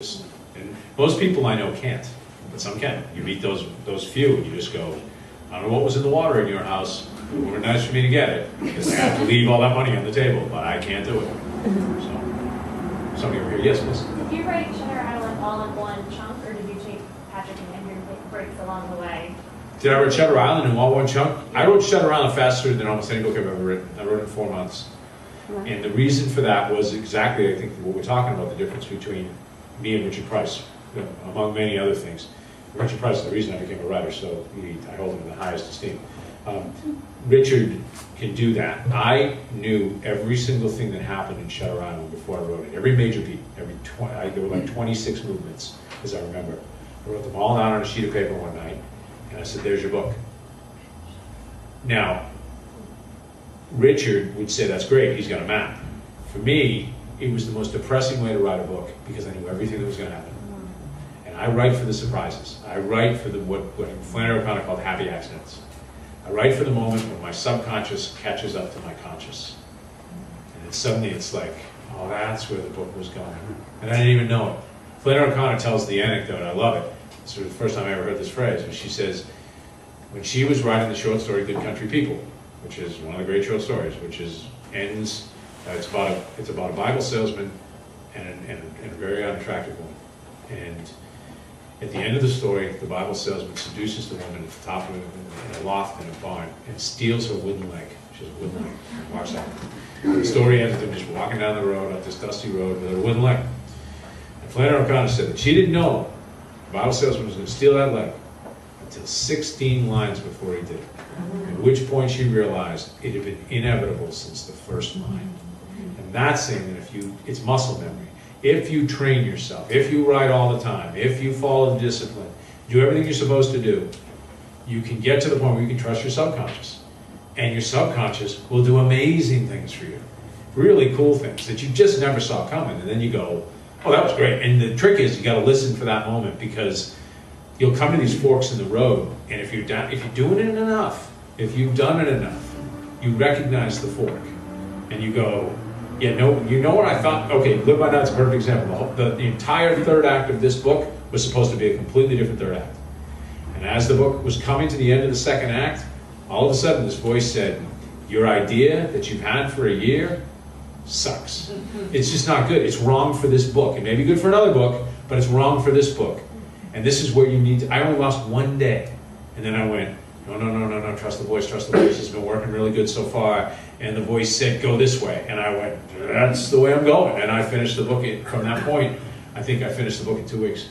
And most people I know can't, but some can. You meet those few, and you just go, I don't know what was in the water in your house. It would be nice for me to get it, because I have to leave all that money on the table, but I can't do it. So, somebody over here, yes, miss? Did you write Shutter Island all in one chunk, or did you take Patrick and Andrew breaks along the way? Did I write Shutter Island in all one chunk? I wrote Shutter Island faster than almost any book I've ever written. I wrote it in 4 months. And the reason for that was exactly, I think, what we're talking about, the difference between me and Richard Price, among many other things. Richard Price is the reason I became a writer, so I hold him in the highest esteem. Richard can do that. I knew every single thing that happened in Shutter Island before I wrote it. Every major beat, there were like 26 movements, as I remember. I wrote them all down on a sheet of paper one night, and I said, there's your book. Now, Richard would say, that's great, he's got a map. For me, it was the most depressing way to write a book, because I knew everything that was going to happen. And I write for the surprises. I write for what Flannery O'Connor called happy accidents. I write for the moment when my subconscious catches up to my conscious. And then suddenly it's like, oh, that's where the book was going. And I didn't even know it. Flannery O'Connor tells the anecdote, I love it. It's sort of the first time I ever heard this phrase, but she says, when she was writing the short story Good Country People, which is one of the great short stories, which ends, it's about a Bible salesman and a very unattractive woman. And at the end of the story, the Bible salesman seduces the woman at the top of it in a loft in a barn and steals her wooden leg. She has a wooden leg. Walks out. The story ends with them just walking down the road, up this dusty road with a wooden leg. And Flannery O'Connor said that she didn't know the Bible salesman was going to steal that leg until 16 lines before he did. At which point she realized it had been inevitable since the first line. And that's saying that it's muscle memory. If you train yourself, if you write all the time, if you follow the discipline, do everything you're supposed to do, you can get to the point where you can trust your subconscious. And your subconscious will do amazing things for you. Really cool things that you just never saw coming. And then you go, oh, that was great. And the trick is you got to listen for that moment, because you'll come to these forks in the road, and if you're doing it enough, if you've done it enough, you recognize the fork. And you go, yeah, no, you know what I thought? Okay, Live by Night's a perfect example. The entire third act of this book was supposed to be a completely different third act. And as the book was coming to the end of the second act, all of a sudden this voice said, your idea that you've had for a year sucks. It's just not good. It's wrong for this book. It may be good for another book, but it's wrong for this book. And this is where you need to, I only lost one day. And then I went, no, trust the voice, it's been working really good so far. And the voice said, go this way. And I went, that's the way I'm going. And I finished the book, from that point, I think I finished the book in 2 weeks.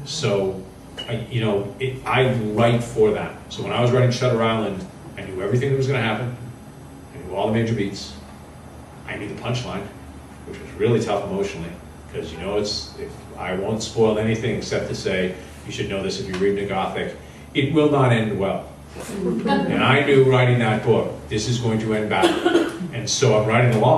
So, I write for that. So when I was writing Shutter Island, I knew everything that was going to happen. I knew all the major beats. I knew the punchline, which was really tough emotionally. Because I won't spoil anything except to say, you should know this if you're reading a Gothic, it will not end well. And I knew writing that book, this is going to end badly. And so I'm writing along.